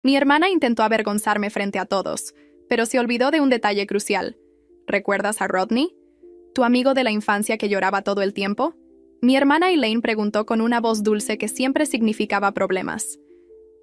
Mi hermana intentó avergonzarme frente a todos, pero se olvidó de un detalle crucial. ¿Recuerdas a Rodney? ¿Tu amigo de la infancia que lloraba todo el tiempo? Mi hermana Elaine preguntó con una voz dulce que siempre significaba problemas.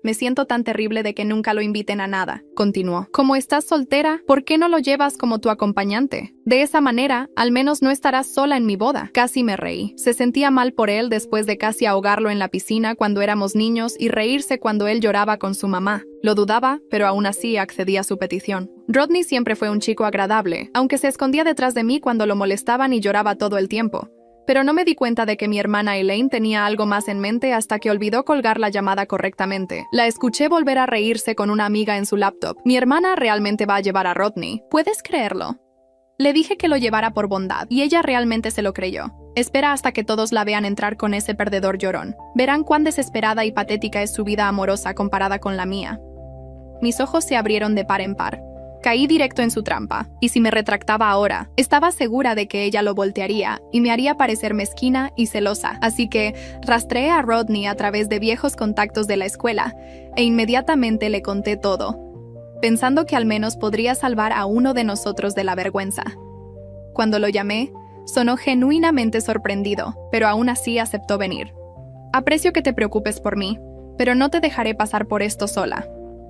Me siento tan terrible de que nunca lo inviten a nada, continuó. Como estás soltera, ¿por qué no lo llevas como tu acompañante? De esa manera, al menos no estarás sola en mi boda. Casi me reí. Se sentía mal por él después de casi ahogarlo en la piscina cuando éramos niños y reírse cuando él lloraba con su mamá. Lo dudaba, pero aún así accedí a su petición. Rodney siempre fue un chico agradable, aunque se escondía detrás de mí cuando lo molestaban y lloraba todo el tiempo. Pero no me di cuenta de que mi hermana Elaine tenía algo más en mente hasta que olvidó colgar la llamada correctamente. La escuché volver a reírse con una amiga en su laptop. Mi hermana realmente va a llevar a Rodney. ¿Puedes creerlo? Le dije que lo llevara por bondad, y ella realmente se lo creyó. Espera hasta que todos la vean entrar con ese perdedor llorón. Verán cuán desesperada y patética es su vida amorosa comparada con la mía. Mis ojos se abrieron de par en par. Caí directo en su trampa, y si me retractaba ahora, estaba segura de que ella lo voltearía y me haría parecer mezquina y celosa, así que rastreé a Rodney a través de viejos contactos de la escuela, e inmediatamente le conté todo, pensando que al menos podría salvar a uno de nosotros de la vergüenza. Cuando lo llamé, sonó genuinamente sorprendido, pero aún así aceptó venir. Aprecio que te preocupes por mí, pero no te dejaré pasar por esto sola.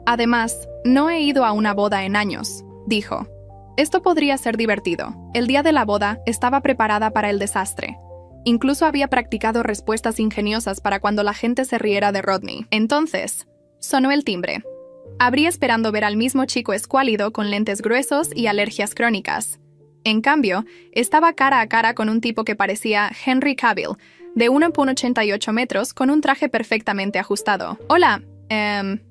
Además, no he ido a una boda en años, dijo. Esto podría ser divertido. El día de la boda estaba preparada para el desastre. Incluso había practicado respuestas ingeniosas para cuando la gente se riera de Rodney. Entonces, sonó el timbre. Abrí esperando ver al mismo chico escuálido con lentes gruesos y alergias crónicas. En cambio, estaba cara a cara con un tipo que parecía Henry Cavill, de 1,88 metros con un traje perfectamente ajustado. Hola.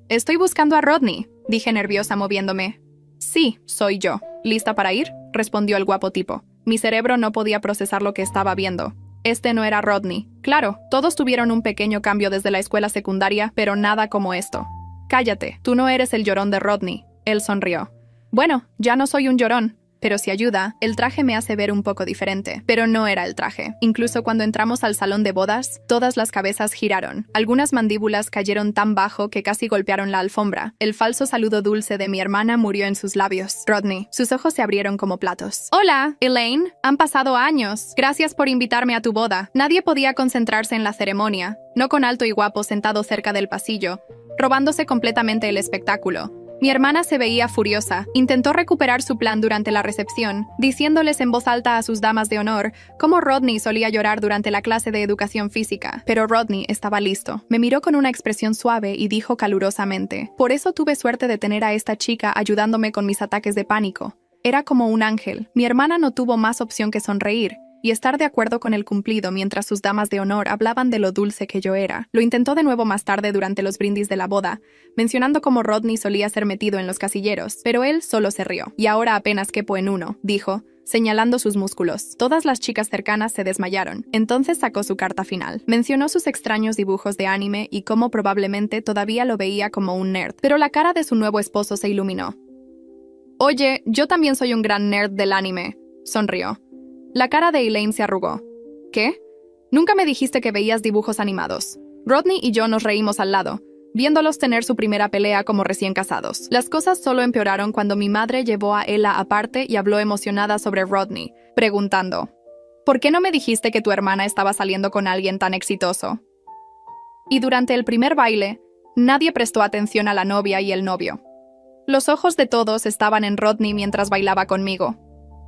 Estoy buscando a Rodney, dije nerviosa moviéndome. Sí, soy yo. ¿Lista para ir?, respondió el guapo tipo. Mi cerebro no podía procesar lo que estaba viendo. Este no era Rodney. Claro, todos tuvieron un pequeño cambio desde la escuela secundaria, pero nada como esto. Cállate, tú no eres el llorón de Rodney. Él sonrió. Bueno, ya no soy un llorón. Pero si ayuda, el traje me hace ver un poco diferente. Pero no era el traje. Incluso cuando entramos al salón de bodas, todas las cabezas giraron. Algunas mandíbulas cayeron tan bajo que casi golpearon la alfombra. El falso saludo dulce de mi hermana murió en sus labios. Rodney. Sus ojos se abrieron como platos. Hola, Elaine. Han pasado años. Gracias por invitarme a tu boda. Nadie podía concentrarse en la ceremonia. No con Alto y Guapo sentado cerca del pasillo, robándose completamente el espectáculo. Mi hermana se veía furiosa. Intentó recuperar su plan durante la recepción, diciéndoles en voz alta a sus damas de honor cómo Rodney solía llorar durante la clase de educación física. Pero Rodney estaba listo. Me miró con una expresión suave y dijo calurosamente: por eso tuve suerte de tener a esta chica ayudándome con mis ataques de pánico. Era como un ángel. Mi hermana no tuvo más opción que sonreír y estar de acuerdo con el cumplido mientras sus damas de honor hablaban de lo dulce que yo era. Lo intentó de nuevo más tarde durante los brindis de la boda, mencionando cómo Rodney solía ser metido en los casilleros, pero él solo se rió. Y ahora apenas quepo en uno, dijo, señalando sus músculos. Todas las chicas cercanas se desmayaron. Entonces sacó su carta final. Mencionó sus extraños dibujos de anime y cómo probablemente todavía lo veía como un nerd. Pero la cara de su nuevo esposo se iluminó. Oye, yo también soy un gran nerd del anime, sonrió. La cara de Elaine se arrugó. ¿Qué? Nunca me dijiste que veías dibujos animados. Rodney y yo nos reímos al lado, viéndolos tener su primera pelea como recién casados. Las cosas solo empeoraron cuando mi madre llevó a Ella aparte y habló emocionada sobre Rodney, preguntando: ¿por qué no me dijiste que tu hermana estaba saliendo con alguien tan exitoso? Y durante el primer baile, nadie prestó atención a la novia y el novio. Los ojos de todos estaban en Rodney mientras bailaba conmigo.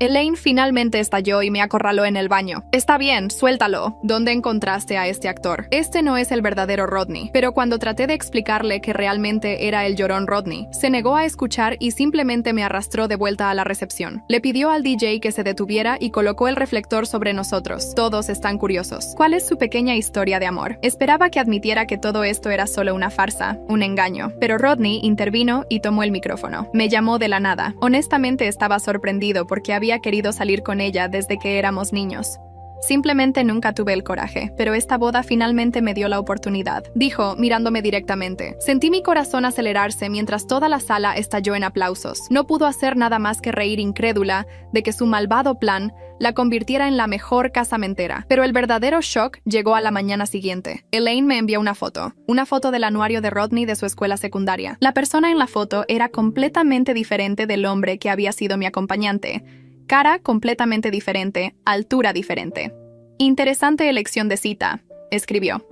Elaine finalmente estalló y me acorraló en el baño. Está bien, suéltalo. ¿Dónde encontraste a este actor? Este no es el verdadero Rodney. Pero cuando traté de explicarle que realmente era el llorón Rodney, se negó a escuchar y simplemente me arrastró de vuelta a la recepción. Le pidió al DJ que se detuviera y colocó el reflector sobre nosotros. Todos están curiosos. ¿Cuál es su pequeña historia de amor? Esperaba que admitiera que todo esto era solo una farsa, un engaño. Pero Rodney intervino y tomó el micrófono. Me llamó de la nada. Honestamente estaba sorprendido porque había querido salir con ella desde que éramos niños. Simplemente nunca tuve el coraje, pero esta boda finalmente me dio la oportunidad, dijo, mirándome directamente. Sentí mi corazón acelerarse mientras toda la sala estalló en aplausos. No pudo hacer nada más que reír incrédula de que su malvado plan la convirtiera en la mejor casamentera. Pero el verdadero shock llegó a la mañana siguiente. Elaine me envió una foto del anuario de Rodney de su escuela secundaria. La persona en la foto era completamente diferente del hombre que había sido mi acompañante. Cara completamente diferente, altura diferente. Interesante elección de cita, escribió.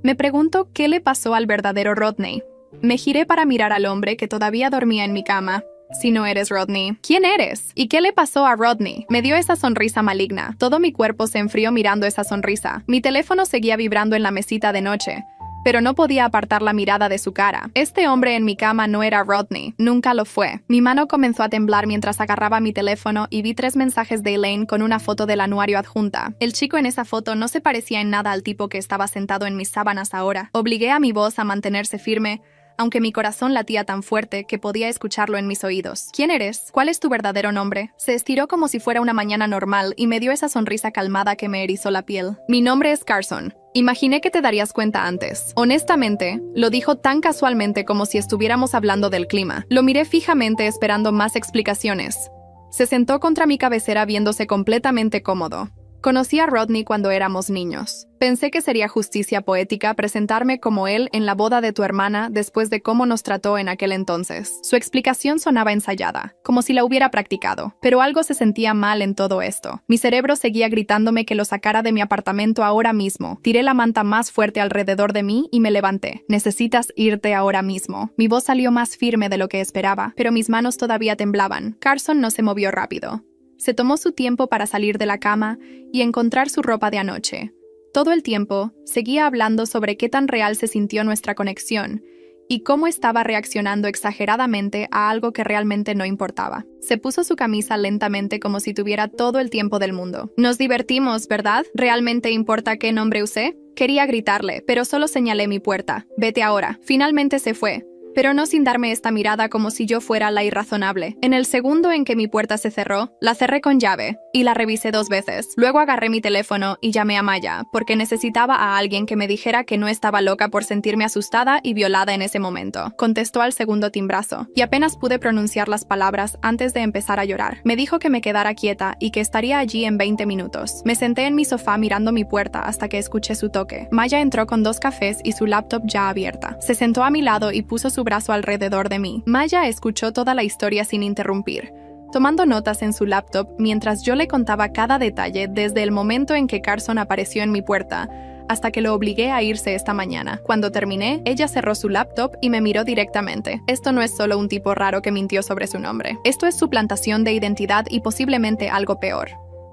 Me pregunto qué le pasó al verdadero Rodney. Me giré para mirar al hombre que todavía dormía en mi cama. Si no eres Rodney, ¿quién eres? ¿Y qué le pasó a Rodney? Me dio esa sonrisa maligna. Todo mi cuerpo se enfrió mirando esa sonrisa. Mi teléfono seguía vibrando en la mesita de noche, pero no podía apartar la mirada de su cara. Este hombre en mi cama no era Rodney, nunca lo fue. Mi mano comenzó a temblar mientras agarraba mi teléfono y vi 3 mensajes de Elaine con una foto del anuario adjunta. El chico en esa foto no se parecía en nada al tipo que estaba sentado en mis sábanas ahora. Obligué a mi voz a mantenerse firme, aunque mi corazón latía tan fuerte que podía escucharlo en mis oídos. ¿Quién eres? ¿Cuál es tu verdadero nombre? Se estiró como si fuera una mañana normal y me dio esa sonrisa calmada que me erizó la piel. Mi nombre es Carson. Imaginé que te darías cuenta antes. Honestamente, lo dijo tan casualmente como si estuviéramos hablando del clima. Lo miré fijamente esperando más explicaciones. Se sentó contra mi cabecera viéndose completamente cómodo. Conocí a Rodney cuando éramos niños. Pensé que sería justicia poética presentarme como él en la boda de tu hermana después de cómo nos trató en aquel entonces. Su explicación sonaba ensayada, como si la hubiera practicado, pero algo se sentía mal en todo esto. Mi cerebro seguía gritándome que lo sacara de mi apartamento ahora mismo. Tiré la manta más fuerte alrededor de mí y me levanté. Necesitas irte ahora mismo. Mi voz salió más firme de lo que esperaba, pero mis manos todavía temblaban. Carson no se movió rápido. Se tomó su tiempo para salir de la cama y encontrar su ropa de anoche. Todo el tiempo, seguía hablando sobre qué tan real se sintió nuestra conexión y cómo estaba reaccionando exageradamente a algo que realmente no importaba. Se puso su camisa lentamente como si tuviera todo el tiempo del mundo. Nos divertimos, ¿verdad? ¿Realmente importa qué nombre usé? Quería gritarle, pero solo señalé mi puerta. Vete ahora. Finalmente se fue, pero no sin darme esta mirada como si yo fuera la irrazonable. En el segundo en que mi puerta se cerró, la cerré con llave y la revisé 2 veces. Luego agarré mi teléfono y llamé a Maya, porque necesitaba a alguien que me dijera que no estaba loca por sentirme asustada y violada en ese momento. Contestó al segundo timbrazo, y apenas pude pronunciar las palabras antes de empezar a llorar. Me dijo que me quedara quieta y que estaría allí en 20 minutos. Me senté en mi sofá mirando mi puerta hasta que escuché su toque. Maya entró con 2 cafés y su laptop ya abierta. Se sentó a mi lado y puso su brazo alrededor de mí. Maya escuchó toda la historia sin interrumpir, tomando notas en su laptop mientras yo le contaba cada detalle desde el momento en que Carson apareció en mi puerta hasta que lo obligué a irse esta mañana. Cuando terminé, ella cerró su laptop y me miró directamente. Esto no es solo un tipo raro que mintió sobre su nombre. Esto es suplantación de identidad y posiblemente algo peor.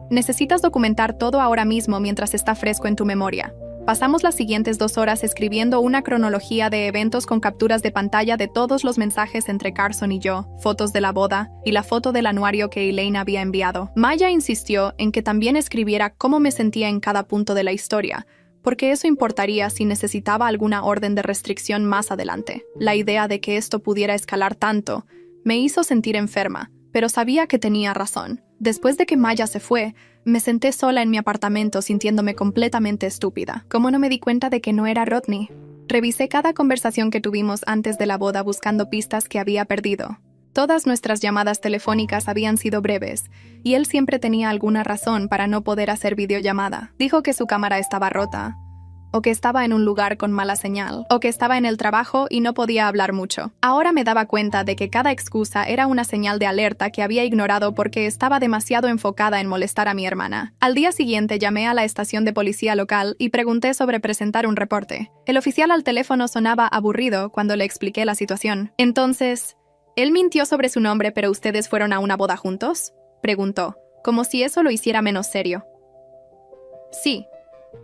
Necesitas documentar todo ahora mismo mientras está fresco en tu memoria. Pasamos las siguientes 2 horas escribiendo una cronología de eventos con capturas de pantalla de todos los mensajes entre Carson y yo, fotos de la boda y la foto del anuario que Elaine había enviado. Maya insistió en que también escribiera cómo me sentía en cada punto de la historia, porque eso importaría si necesitaba alguna orden de restricción más adelante. La idea de que esto pudiera escalar tanto me hizo sentir enferma, pero sabía que tenía razón. Después de que Maya se fue, me senté sola en mi apartamento sintiéndome completamente estúpida. ¿Cómo no me di cuenta de que no era Rodney? Revisé cada conversación que tuvimos antes de la boda buscando pistas que había perdido. Todas nuestras llamadas telefónicas habían sido breves, y él siempre tenía alguna razón para no poder hacer videollamada. Dijo que su cámara estaba rota, o que estaba en un lugar con mala señal, o que estaba en el trabajo y no podía hablar mucho. Ahora me daba cuenta de que cada excusa era una señal de alerta que había ignorado porque estaba demasiado enfocada en molestar a mi hermana. Al día siguiente llamé a la estación de policía local y pregunté sobre presentar un reporte. El oficial al teléfono sonaba aburrido cuando le expliqué la situación. Entonces, ¿él mintió sobre su nombre pero ustedes fueron a una boda juntos?, preguntó, como si eso lo hiciera menos serio. Sí,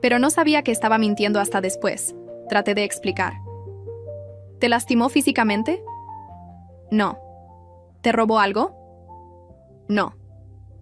pero no sabía que estaba mintiendo hasta después. Traté de explicar. ¿Te lastimó físicamente? No. ¿Te robó algo? No.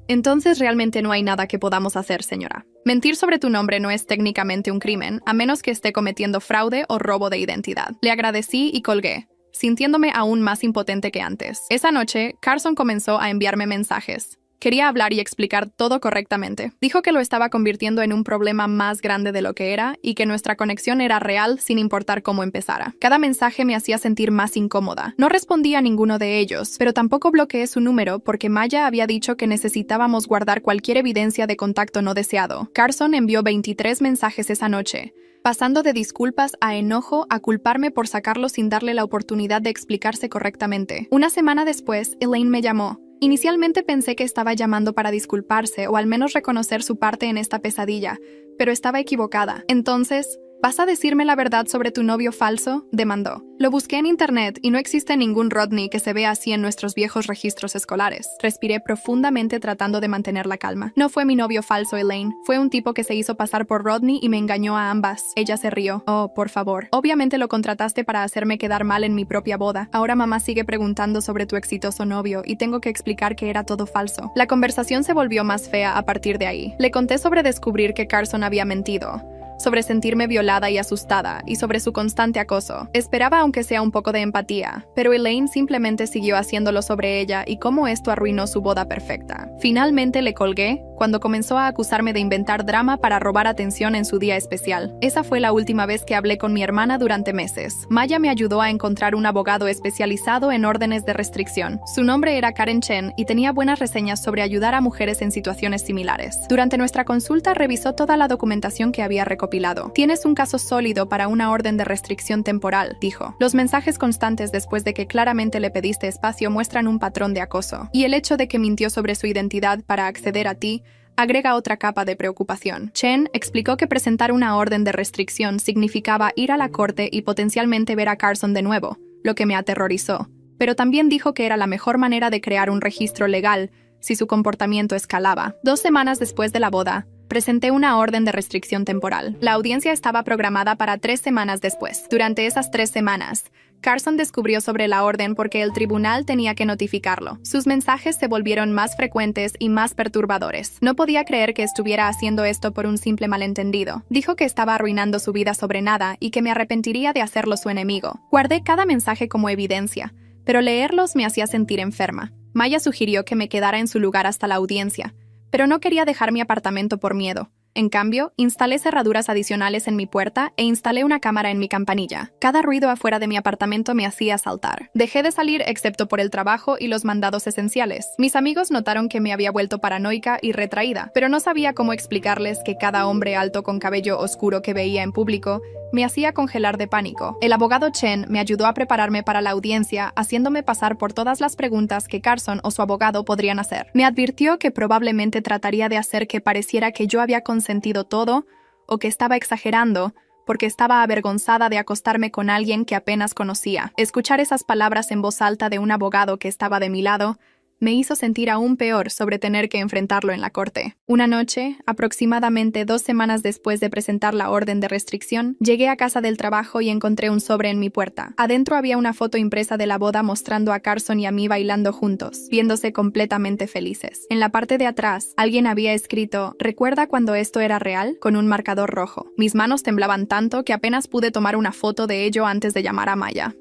Entonces realmente no hay nada que podamos hacer, señora. Mentir sobre tu nombre no es técnicamente un crimen, a menos que esté cometiendo fraude o robo de identidad. Le agradecí y colgué, sintiéndome aún más impotente que antes. Esa noche, Carson comenzó a enviarme mensajes. Quería hablar y explicar todo correctamente. Dijo que lo estaba convirtiendo en un problema más grande de lo que era y que nuestra conexión era real sin importar cómo empezara. Cada mensaje me hacía sentir más incómoda. No respondí a ninguno de ellos, pero tampoco bloqueé su número porque Maya había dicho que necesitábamos guardar cualquier evidencia de contacto no deseado. Carson envió 23 mensajes esa noche, pasando de disculpas a enojo a culparme por sacarlo sin darle la oportunidad de explicarse correctamente. Una semana después, Elaine me llamó. Inicialmente pensé que estaba llamando para disculparse o al menos reconocer su parte en esta pesadilla, pero estaba equivocada. Entonces, ¿vas a decirme la verdad sobre tu novio falso?, demandó. Lo busqué en internet y no existe ningún Rodney que se vea así en nuestros viejos registros escolares. Respiré profundamente tratando de mantener la calma. No fue mi novio falso, Elaine. Fue un tipo que se hizo pasar por Rodney y me engañó a ambas. Ella se rió. Oh, por favor. Obviamente lo contrataste para hacerme quedar mal en mi propia boda. Ahora mamá sigue preguntando sobre tu exitoso novio y tengo que explicar que era todo falso. La conversación se volvió más fea a partir de ahí. Le conté sobre descubrir que Carson había mentido, sobre sentirme violada y asustada, y sobre su constante acoso. Esperaba aunque sea un poco de empatía, pero Elaine simplemente siguió haciéndolo sobre ella y cómo esto arruinó su boda perfecta. Finalmente le colgué cuando comenzó a acusarme de inventar drama para robar atención en su día especial. Esa fue la última vez que hablé con mi hermana durante meses. Maya me ayudó a encontrar un abogado especializado en órdenes de restricción. Su nombre era Karen Chen y tenía buenas reseñas sobre ayudar a mujeres en situaciones similares. Durante nuestra consulta revisó toda la documentación que había recopilado. Tienes un caso sólido para una orden de restricción temporal, dijo. Los mensajes constantes después de que claramente le pediste espacio muestran un patrón de acoso. Y el hecho de que mintió sobre su identidad para acceder a ti agrega otra capa de preocupación. Chen explicó que presentar una orden de restricción significaba ir a la corte y potencialmente ver a Carson de nuevo, lo que me aterrorizó. Pero también dijo que era la mejor manera de crear un registro legal si su comportamiento escalaba. 2 semanas después de la boda, presenté una orden de restricción temporal. La audiencia estaba programada para 3 semanas después. Durante esas 3 semanas, Carson descubrió sobre la orden porque el tribunal tenía que notificarlo. Sus mensajes se volvieron más frecuentes y más perturbadores. No podía creer que estuviera haciendo esto por un simple malentendido. Dijo que estaba arruinando su vida sobre nada y que me arrepentiría de hacerlo su enemigo. Guardé cada mensaje como evidencia, pero leerlos me hacía sentir enferma. Maya sugirió que me quedara en su lugar hasta la audiencia, pero no quería dejar mi apartamento por miedo. En cambio, instalé cerraduras adicionales en mi puerta e instalé una cámara en mi campanilla. Cada ruido afuera de mi apartamento me hacía saltar. Dejé de salir excepto por el trabajo y los mandados esenciales. Mis amigos notaron que me había vuelto paranoica y retraída, pero no sabía cómo explicarles que cada hombre alto con cabello oscuro que veía en público me hacía congelar de pánico. El abogado Chen me ayudó a prepararme para la audiencia, haciéndome pasar por todas las preguntas que Carson o su abogado podrían hacer. Me advirtió que probablemente trataría de hacer que pareciera que yo había consentido todo o que estaba exagerando porque estaba avergonzada de acostarme con alguien que apenas conocía. Escuchar esas palabras en voz alta de un abogado que estaba de mi lado me hizo sentir aún peor sobre tener que enfrentarlo en la corte. Una noche, aproximadamente 2 semanas después de presentar la orden de restricción, llegué a casa del trabajo y encontré un sobre en mi puerta. Adentro había una foto impresa de la boda mostrando a Carson y a mí bailando juntos, viéndose completamente felices. En la parte de atrás, alguien había escrito: ¿recuerda cuando esto era real?, con un marcador rojo. Mis manos temblaban tanto que apenas pude tomar una foto de ello antes de llamar a Maya.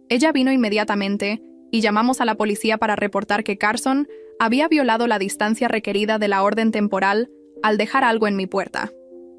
Ella vino inmediatamente y llamamos a la policía para reportar que Carson había violado la distancia requerida de la orden temporal al dejar algo en mi puerta.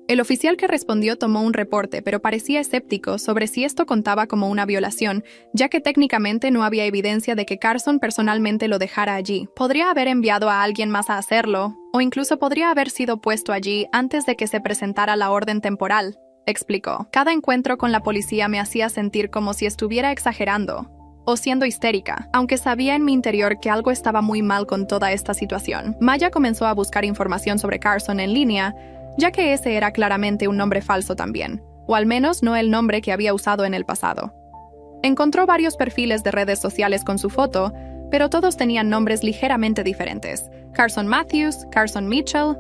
El oficial que respondió tomó un reporte, pero parecía escéptico sobre si esto contaba como una violación, ya que técnicamente no había evidencia de que Carson personalmente lo dejara allí. Podría haber enviado a alguien más a hacerlo, o incluso podría haber sido puesto allí antes de que se presentara la orden temporal, explicó. Cada encuentro con la policía me hacía sentir como si estuviera exagerando o siendo histérica, aunque sabía en mi interior que algo estaba muy mal con toda esta situación. Maya comenzó a buscar información sobre Carson en línea, ya que ese era claramente un nombre falso también, o al menos no el nombre que había usado en el pasado. Encontró varios perfiles de redes sociales con su foto, pero todos tenían nombres ligeramente diferentes. Carson Matthews, Carson Mitchell,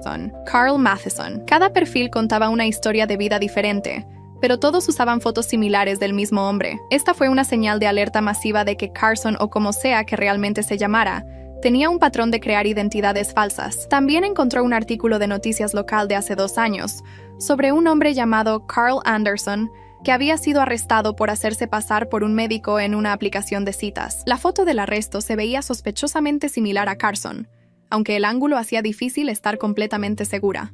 Carl Matheson. Cada perfil contaba una historia de vida diferente, pero todos usaban fotos similares del mismo hombre. Esta fue una señal de alerta masiva de que Carson, o como sea que realmente se llamara, tenía un patrón de crear identidades falsas. También encontró un artículo de noticias local de hace 2 años sobre un hombre llamado Carl Anderson que había sido arrestado por hacerse pasar por un médico en una aplicación de citas. La foto del arresto se veía sospechosamente similar a Carson, aunque el ángulo hacía difícil estar completamente segura.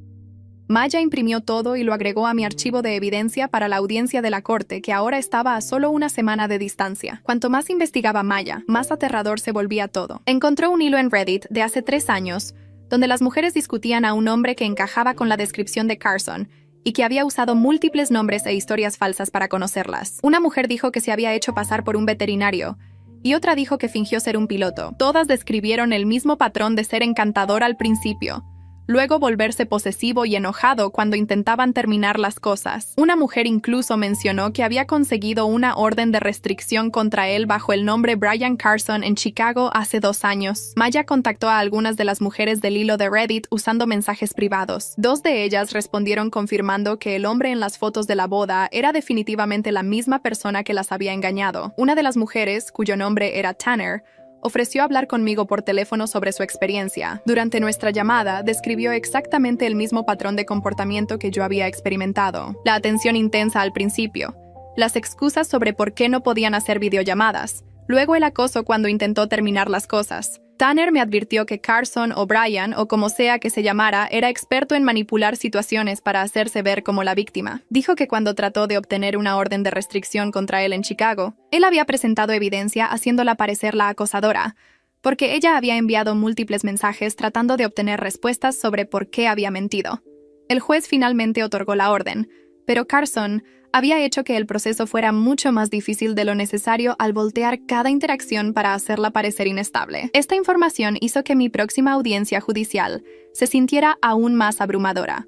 Maya imprimió todo y lo agregó a mi archivo de evidencia para la audiencia de la corte, que ahora estaba a solo una semana de distancia. Cuanto más investigaba Maya, más aterrador se volvía todo. Encontró un hilo en Reddit de hace 3 años, donde las mujeres discutían a un hombre que encajaba con la descripción de Carson y que había usado múltiples nombres e historias falsas para conocerlas. Una mujer dijo que se había hecho pasar por un veterinario, y otra dijo que fingió ser un piloto. Todas describieron el mismo patrón de ser encantador al principio, luego volverse posesivo y enojado cuando intentaban terminar las cosas. Una mujer incluso mencionó que había conseguido una orden de restricción contra él bajo el nombre Brian Carson en Chicago hace 2 años. Maya contactó a algunas de las mujeres del hilo de Reddit usando mensajes privados. 2 de ellas respondieron confirmando que el hombre en las fotos de la boda era definitivamente la misma persona que las había engañado. Una de las mujeres, cuyo nombre era Tanner, ofreció hablar conmigo por teléfono sobre su experiencia. Durante nuestra llamada, describió exactamente el mismo patrón de comportamiento que yo había experimentado. La atención intensa al principio, las excusas sobre por qué no podían hacer videollamadas, luego el acoso cuando intentó terminar las cosas. Tanner me advirtió que Carson o Brian, o como sea que se llamara, era experto en manipular situaciones para hacerse ver como la víctima. Dijo que cuando trató de obtener una orden de restricción contra él en Chicago, él había presentado evidencia haciéndola parecer la acosadora, porque ella había enviado múltiples mensajes tratando de obtener respuestas sobre por qué había mentido. El juez finalmente otorgó la orden, pero Carson había hecho que el proceso fuera mucho más difícil de lo necesario al voltear cada interacción para hacerla parecer inestable. Esta información hizo que mi próxima audiencia judicial se sintiera aún más abrumadora.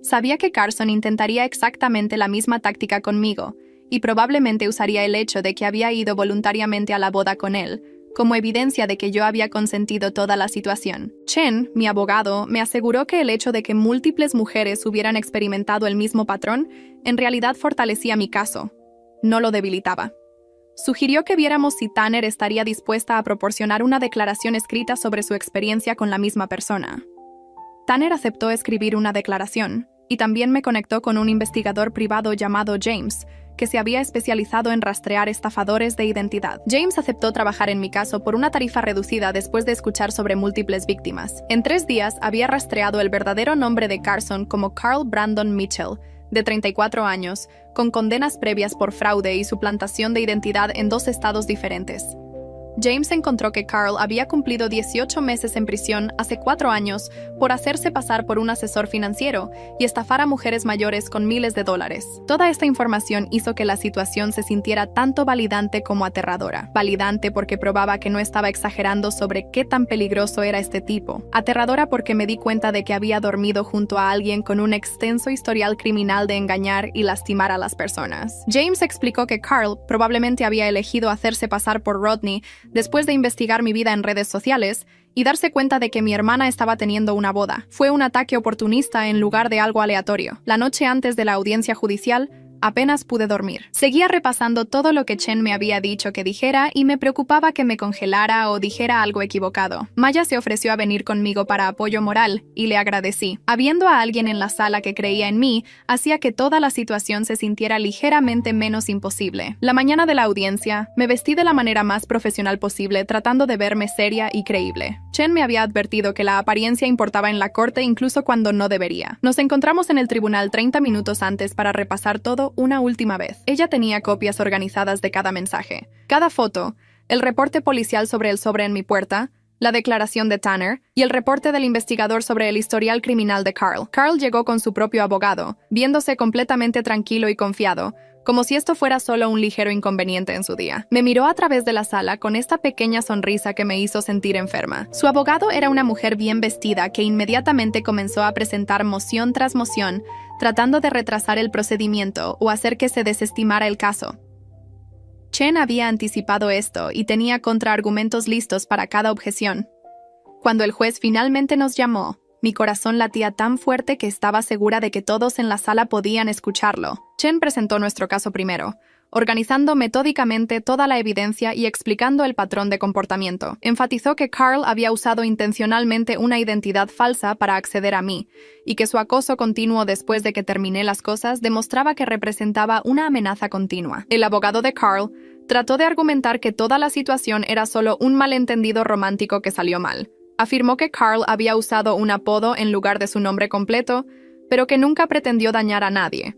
Sabía que Carson intentaría exactamente la misma táctica conmigo, y probablemente usaría el hecho de que había ido voluntariamente a la boda con él como evidencia de que yo había consentido toda la situación. Chen, mi abogado, me aseguró que el hecho de que múltiples mujeres hubieran experimentado el mismo patrón en realidad fortalecía mi caso, no lo debilitaba. Sugirió que viéramos si Tanner estaría dispuesta a proporcionar una declaración escrita sobre su experiencia con la misma persona. Tanner aceptó escribir una declaración, y también me conectó con un investigador privado llamado James, que se había especializado en rastrear estafadores de identidad. James aceptó trabajar en mi caso por una tarifa reducida después de escuchar sobre múltiples víctimas. En 3 días había rastreado el verdadero nombre de Carson como Carl Brandon Mitchell, de 34 años, con condenas previas por fraude y suplantación de identidad en 2 estados diferentes. James encontró que Carl había cumplido 18 meses en prisión hace 4 años por hacerse pasar por un asesor financiero y estafar a mujeres mayores con miles de dólares. Toda esta información hizo que la situación se sintiera tanto validante como aterradora. Validante porque probaba que no estaba exagerando sobre qué tan peligroso era este tipo. Aterradora porque me di cuenta de que había dormido junto a alguien con un extenso historial criminal de engañar y lastimar a las personas. James explicó que Carl probablemente había elegido hacerse pasar por Rodney después de investigar mi vida en redes sociales y darse cuenta de que mi hermana estaba teniendo una boda. Fue un ataque oportunista en lugar de algo aleatorio. La noche antes de la audiencia judicial, apenas pude dormir. Seguía repasando todo lo que Chen me había dicho que dijera y me preocupaba que me congelara o dijera algo equivocado. Maya se ofreció a venir conmigo para apoyo moral y le agradecí. Habiendo a alguien en la sala que creía en mí, hacía que toda la situación se sintiera ligeramente menos imposible. La mañana de la audiencia, me vestí de la manera más profesional posible, tratando de verme seria y creíble. Chen me había advertido que la apariencia importaba en la corte incluso cuando no debería. Nos encontramos en el tribunal 30 minutos antes para repasar todo una última vez. Ella tenía copias organizadas de cada mensaje, cada foto, el reporte policial sobre el sobre en mi puerta, la declaración de Tanner y el reporte del investigador sobre el historial criminal de Carl. Carl llegó con su propio abogado, viéndose completamente tranquilo y confiado, como si esto fuera solo un ligero inconveniente en su día. Me miró a través de la sala con esta pequeña sonrisa que me hizo sentir enferma. Su abogado era una mujer bien vestida que inmediatamente comenzó a presentar moción tras moción, tratando de retrasar el procedimiento o hacer que se desestimara el caso. Chen había anticipado esto y tenía contraargumentos listos para cada objeción. Cuando el juez finalmente nos llamó, mi corazón latía tan fuerte que estaba segura de que todos en la sala podían escucharlo. Chen presentó nuestro caso primero, organizando metódicamente toda la evidencia y explicando el patrón de comportamiento. Enfatizó que Carl había usado intencionalmente una identidad falsa para acceder a mí, y que su acoso continuo después de que terminé las cosas demostraba que representaba una amenaza continua. El abogado de Carl trató de argumentar que toda la situación era solo un malentendido romántico que salió mal, Afirmó que Carl había usado un apodo en lugar de su nombre completo, pero que nunca pretendió dañar a nadie.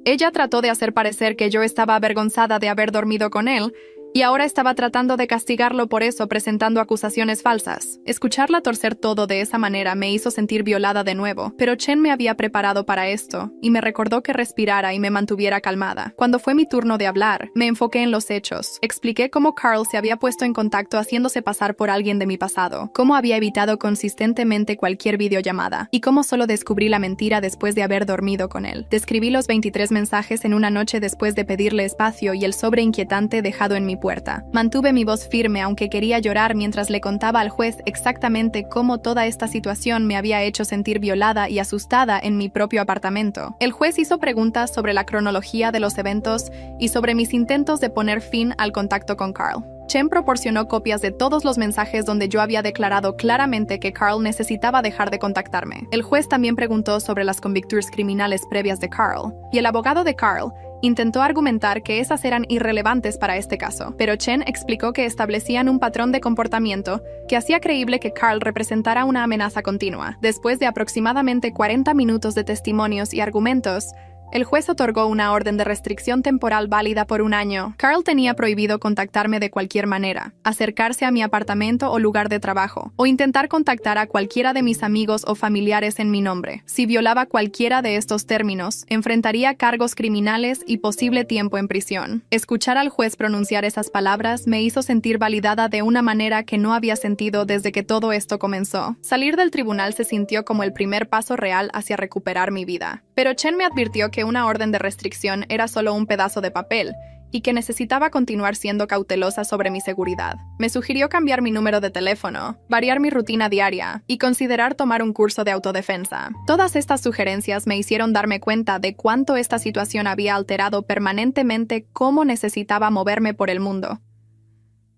Ella trató de hacer parecer que yo estaba avergonzada de haber dormido con él, y ahora estaba tratando de castigarlo por eso, presentando acusaciones falsas. Escucharla torcer todo de esa manera me hizo sentir violada de nuevo, pero Chen me había preparado para esto, y me recordó que respirara y me mantuviera calmada. Cuando fue mi turno de hablar, me enfoqué en los hechos. Expliqué cómo Carl se había puesto en contacto haciéndose pasar por alguien de mi pasado, cómo había evitado consistentemente cualquier videollamada, y cómo solo descubrí la mentira después de haber dormido con él. Describí los 23 mensajes en una noche después de pedirle espacio y el sobre inquietante dejado en mi puerta. Mantuve mi voz firme aunque quería llorar mientras le contaba al juez exactamente cómo toda esta situación me había hecho sentir violada y asustada en mi propio apartamento. El juez hizo preguntas sobre la cronología de los eventos y sobre mis intentos de poner fin al contacto con Carl. Chen proporcionó copias de todos los mensajes donde yo había declarado claramente que Carl necesitaba dejar de contactarme. El juez también preguntó sobre las convicturas criminales previas de Carl, y el abogado de Carl intentó argumentar que esas eran irrelevantes para este caso, pero Chen explicó que establecían un patrón de comportamiento que hacía creíble que Carl representara una amenaza continua. Después de aproximadamente 40 minutos de testimonios y argumentos, el juez otorgó una orden de restricción temporal válida por 1 año. Carl tenía prohibido contactarme de cualquier manera, acercarse a mi apartamento o lugar de trabajo, o intentar contactar a cualquiera de mis amigos o familiares en mi nombre. Si violaba cualquiera de estos términos, enfrentaría cargos criminales y posible tiempo en prisión. Escuchar al juez pronunciar esas palabras me hizo sentir validada de una manera que no había sentido desde que todo esto comenzó. Salir del tribunal se sintió como el primer paso real hacia recuperar mi vida. Pero Chen me advirtió que una orden de restricción era solo un pedazo de papel y que necesitaba continuar siendo cautelosa sobre mi seguridad. Me sugirió cambiar mi número de teléfono, variar mi rutina diaria y considerar tomar un curso de autodefensa. Todas estas sugerencias me hicieron darme cuenta de cuánto esta situación había alterado permanentemente cómo necesitaba moverme por el mundo.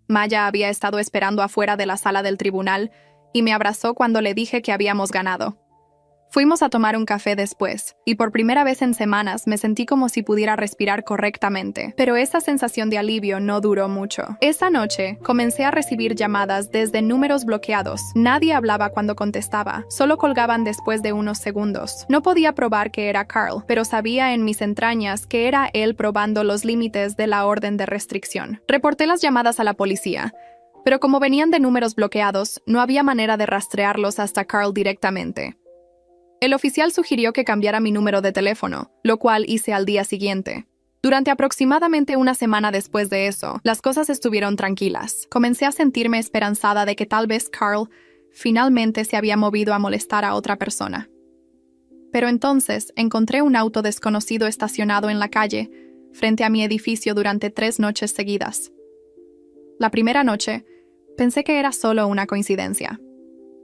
Maya había estado esperando afuera de la sala del tribunal y me abrazó cuando le dije que habíamos ganado. Fuimos a tomar un café después, y por primera vez en semanas me sentí como si pudiera respirar correctamente, pero esa sensación de alivio no duró mucho. Esa noche, comencé a recibir llamadas desde números bloqueados. Nadie hablaba cuando contestaba, solo colgaban después de unos segundos. No podía probar que era Carl, pero sabía en mis entrañas que era él probando los límites de la orden de restricción. Reporté las llamadas a la policía, pero como venían de números bloqueados, no había manera de rastrearlos hasta Carl directamente. El oficial sugirió que cambiara mi número de teléfono, lo cual hice al día siguiente. Durante aproximadamente 1 semana después de eso, las cosas estuvieron tranquilas. Comencé a sentirme esperanzada de que tal vez Carl finalmente se había movido a molestar a otra persona. Pero entonces encontré un auto desconocido estacionado en la calle, frente a mi edificio durante 3 noches seguidas. La primera noche, pensé que era solo una coincidencia.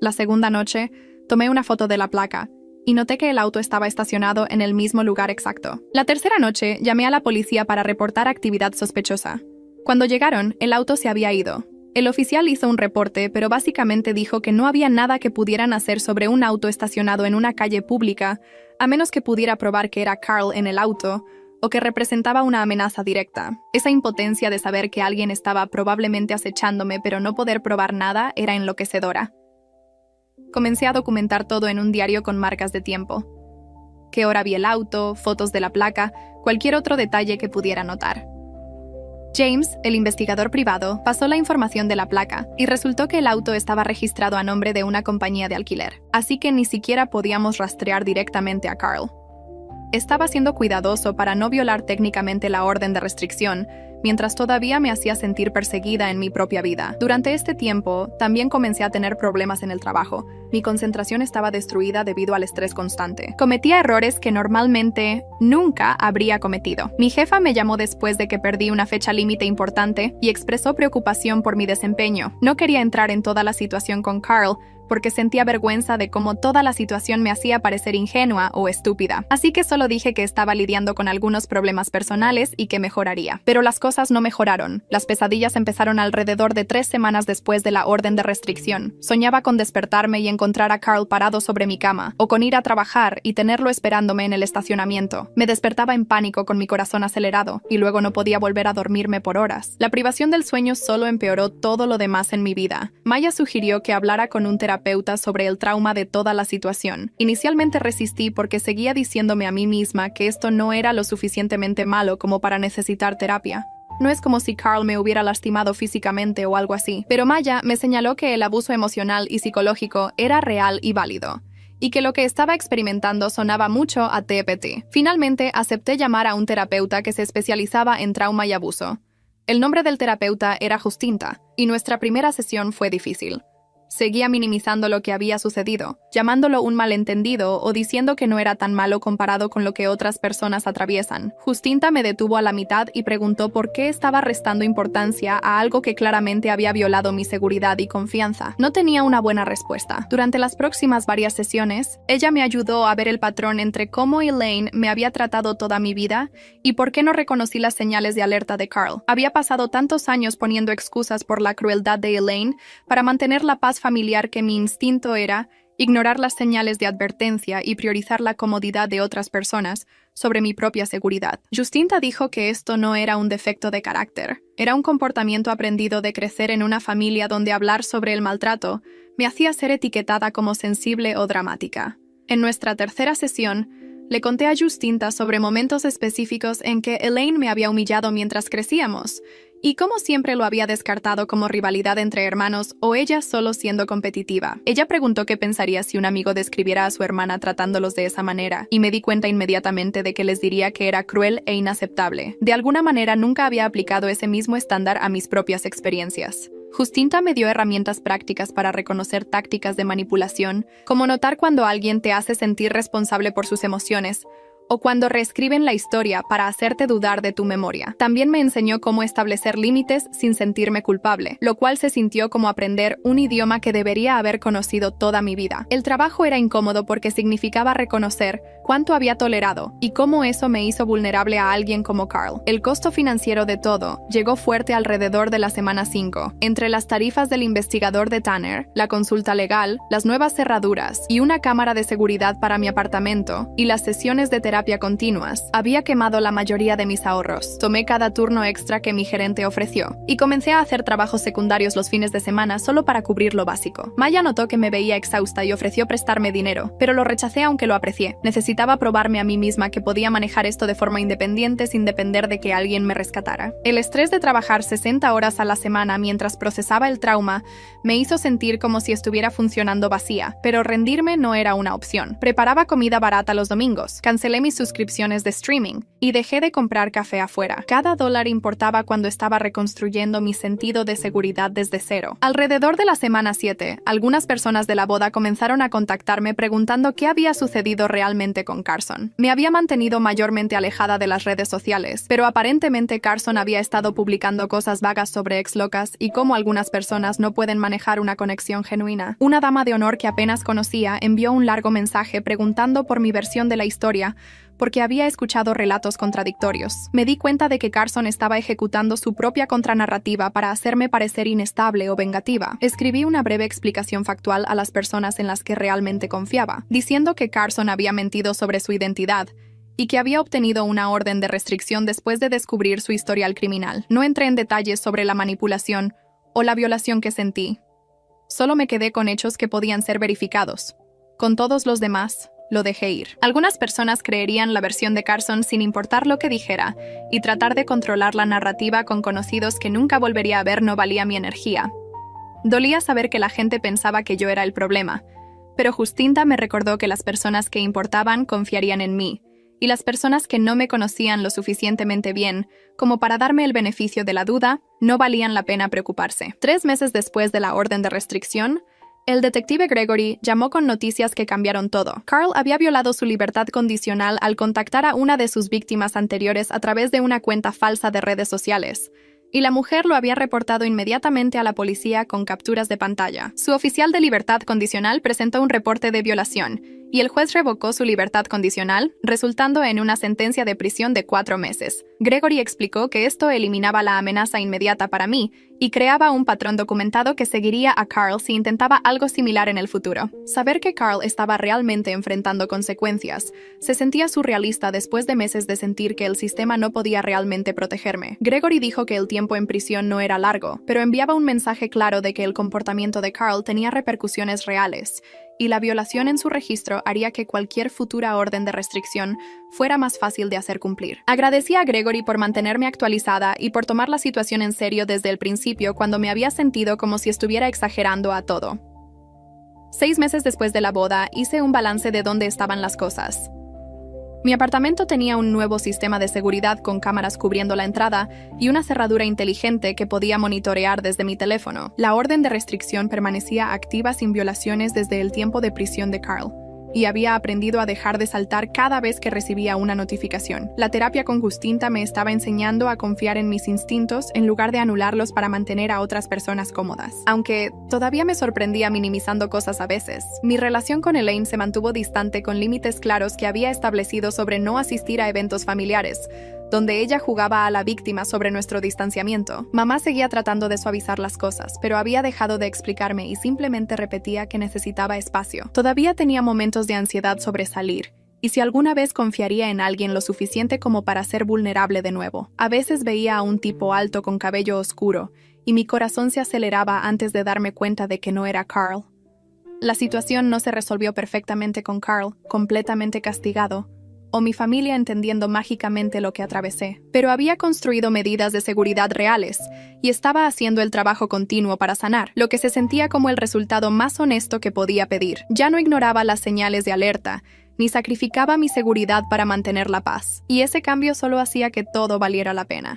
La segunda noche, tomé una foto de la placa y noté que el auto estaba estacionado en el mismo lugar exacto. La tercera noche, llamé a la policía para reportar actividad sospechosa. Cuando llegaron, el auto se había ido. El oficial hizo un reporte, pero básicamente dijo que no había nada que pudieran hacer sobre un auto estacionado en una calle pública, a menos que pudiera probar que era Carl en el auto o que representaba una amenaza directa. Esa impotencia de saber que alguien estaba probablemente acechándome pero no poder probar nada era enloquecedora. Comencé a documentar todo en un diario con marcas de tiempo. Qué hora vi el auto, fotos de la placa, cualquier otro detalle que pudiera notar. James, el investigador privado, pasó la información de la placa y resultó que el auto estaba registrado a nombre de una compañía de alquiler, así que ni siquiera podíamos rastrear directamente a Carl. Estaba siendo cuidadoso para no violar técnicamente la orden de restricción, mientras todavía me hacía sentir perseguida en mi propia vida. Durante este tiempo, también comencé a tener problemas en el trabajo. Mi concentración estaba destruida debido al estrés constante. Cometía errores que normalmente nunca habría cometido. Mi jefa me llamó después de que perdí una fecha límite importante y expresó preocupación por mi desempeño. No quería entrar en toda la situación con Carl, porque sentía vergüenza de cómo toda la situación me hacía parecer ingenua o estúpida. Así que solo dije que estaba lidiando con algunos problemas personales y que mejoraría. Pero las cosas no mejoraron. Las pesadillas empezaron alrededor de 3 semanas después de la orden de restricción. Soñaba con despertarme y encontrar a Carl parado sobre mi cama, o con ir a trabajar y tenerlo esperándome en el estacionamiento. Me despertaba en pánico con mi corazón acelerado, y luego no podía volver a dormirme por horas. La privación del sueño solo empeoró todo lo demás en mi vida. Maya sugirió que hablara con un terapeuta sobre el trauma de toda la situación. Inicialmente resistí porque seguía diciéndome a mí misma que esto no era lo suficientemente malo como para necesitar terapia. No es como si Carl me hubiera lastimado físicamente o algo así, pero Maya me señaló que el abuso emocional y psicológico era real y válido, y que lo que estaba experimentando sonaba mucho a TPT. Finalmente, acepté llamar a un terapeuta que se especializaba en trauma y abuso. El nombre del terapeuta era Justinta, y nuestra primera sesión fue difícil. Seguía minimizando lo que había sucedido, llamándolo un malentendido o diciendo que no era tan malo comparado con lo que otras personas atraviesan. Justinta me detuvo a la mitad y preguntó por qué estaba restando importancia a algo que claramente había violado mi seguridad y confianza. No tenía una buena respuesta. Durante las próximas varias sesiones, ella me ayudó a ver el patrón entre cómo Elaine me había tratado toda mi vida y por qué no reconocí las señales de alerta de Carl. Había pasado tantos años poniendo excusas por la crueldad de Elaine para mantener la paz familiar que mi instinto era ignorar las señales de advertencia y priorizar la comodidad de otras personas sobre mi propia seguridad. Justinta dijo que esto no era un defecto de carácter, era un comportamiento aprendido de crecer en una familia donde hablar sobre el maltrato me hacía ser etiquetada como sensible o dramática. En nuestra tercera sesión, le conté a Justinta sobre momentos específicos en que Elaine me había humillado mientras crecíamos, y como siempre lo había descartado como rivalidad entre hermanos o ella solo siendo competitiva. Ella preguntó qué pensaría si un amigo describiera a su hermana tratándolos de esa manera, y me di cuenta inmediatamente de que les diría que era cruel e inaceptable. De alguna manera nunca había aplicado ese mismo estándar a mis propias experiencias. Justinta me dio herramientas prácticas para reconocer tácticas de manipulación, como notar cuando alguien te hace sentir responsable por sus emociones, o cuando reescriben la historia para hacerte dudar de tu memoria. También me enseñó cómo establecer límites sin sentirme culpable, lo cual se sintió como aprender un idioma que debería haber conocido toda mi vida. El trabajo era incómodo porque significaba reconocer cuánto había tolerado y cómo eso me hizo vulnerable a alguien como Carl. El costo financiero de todo llegó fuerte alrededor de la semana 5, entre las tarifas del investigador de Tanner, la consulta legal, las nuevas cerraduras y una cámara de seguridad para mi apartamento y las sesiones de terapia continuas. Había quemado la mayoría de mis ahorros. Tomé cada turno extra que mi gerente ofreció y comencé a hacer trabajos secundarios los fines de semana solo para cubrir lo básico. Maya notó que me veía exhausta y ofreció prestarme dinero, pero lo rechacé aunque lo aprecié. Necesitaba probarme a mí misma que podía manejar esto de forma independiente sin depender de que alguien me rescatara. El estrés de trabajar 60 horas a la semana mientras procesaba el trauma me hizo sentir como si estuviera funcionando vacía, pero rendirme no era una opción. Preparaba comida barata los domingos, cancelé mis suscripciones de streaming y dejé de comprar café afuera. Cada dólar importaba cuando estaba reconstruyendo mi sentido de seguridad desde cero. Alrededor de la semana 7, algunas personas de la boda comenzaron a contactarme preguntando qué había sucedido realmente con Carson. Me había mantenido mayormente alejada de las redes sociales, pero aparentemente Carson había estado publicando cosas vagas sobre ex locas y cómo algunas personas no pueden manejar una conexión genuina. Una dama de honor que apenas conocía envió un largo mensaje preguntando por mi versión de la historia, porque había escuchado relatos contradictorios. Me di cuenta de que Carson estaba ejecutando su propia contranarrativa para hacerme parecer inestable o vengativa. Escribí una breve explicación factual a las personas en las que realmente confiaba, diciendo que Carson había mentido sobre su identidad y que había obtenido una orden de restricción después de descubrir su historial criminal. No entré en detalles sobre la manipulación o la violación que sentí. Solo me quedé con hechos que podían ser verificados. Con todos los demás, lo dejé ir. Algunas personas creerían la versión de Carson sin importar lo que dijera, y tratar de controlar la narrativa con conocidos que nunca volvería a ver no valía mi energía. Dolía saber que la gente pensaba que yo era el problema, pero Justinta me recordó que las personas que importaban confiarían en mí, y las personas que no me conocían lo suficientemente bien como para darme el beneficio de la duda no valían la pena preocuparse. 3 meses después de la orden de restricción, el detective Gregory llamó con noticias que cambiaron todo. Carl había violado su libertad condicional al contactar a una de sus víctimas anteriores a través de una cuenta falsa de redes sociales, y la mujer lo había reportado inmediatamente a la policía con capturas de pantalla. Su oficial de libertad condicional presentó un reporte de violación, y el juez revocó su libertad condicional, resultando en una sentencia de prisión de 4 meses. Gregory explicó que esto eliminaba la amenaza inmediata para mí y creaba un patrón documentado que seguiría a Carl si intentaba algo similar en el futuro. Saber que Carl estaba realmente enfrentando consecuencias se sentía surrealista después de meses de sentir que el sistema no podía realmente protegerme. Gregory dijo que el tiempo en prisión no era largo, pero enviaba un mensaje claro de que el comportamiento de Carl tenía repercusiones reales, y la violación en su registro haría que cualquier futura orden de restricción fuera más fácil de hacer cumplir. Agradecí a Gregory por mantenerme actualizada y por tomar la situación en serio desde el principio cuando me había sentido como si estuviera exagerando a todo. 6 meses después de la boda, hice un balance de dónde estaban las cosas. Mi apartamento tenía un nuevo sistema de seguridad con cámaras cubriendo la entrada y una cerradura inteligente que podía monitorear desde mi teléfono. La orden de restricción permanecía activa sin violaciones desde el tiempo de prisión de Carl, y había aprendido a dejar de saltar cada vez que recibía una notificación. La terapia con Justinta me estaba enseñando a confiar en mis instintos en lugar de anularlos para mantener a otras personas cómodas. Aunque todavía me sorprendía minimizando cosas a veces, mi relación con Elaine se mantuvo distante con límites claros que había establecido sobre no asistir a eventos familiares, donde ella jugaba a la víctima sobre nuestro distanciamiento. Mamá seguía tratando de suavizar las cosas, pero había dejado de explicarme y simplemente repetía que necesitaba espacio. Todavía tenía momentos de ansiedad sobre salir, y si alguna vez confiaría en alguien lo suficiente como para ser vulnerable de nuevo. A veces veía a un tipo alto con cabello oscuro, y mi corazón se aceleraba antes de darme cuenta de que no era Carl. La situación no se resolvió perfectamente con Carl, completamente castigado, o mi familia entendiendo mágicamente lo que atravesé. Pero había construido medidas de seguridad reales y estaba haciendo el trabajo continuo para sanar, lo que se sentía como el resultado más honesto que podía pedir. Ya no ignoraba las señales de alerta, ni sacrificaba mi seguridad para mantener la paz. Y ese cambio solo hacía que todo valiera la pena.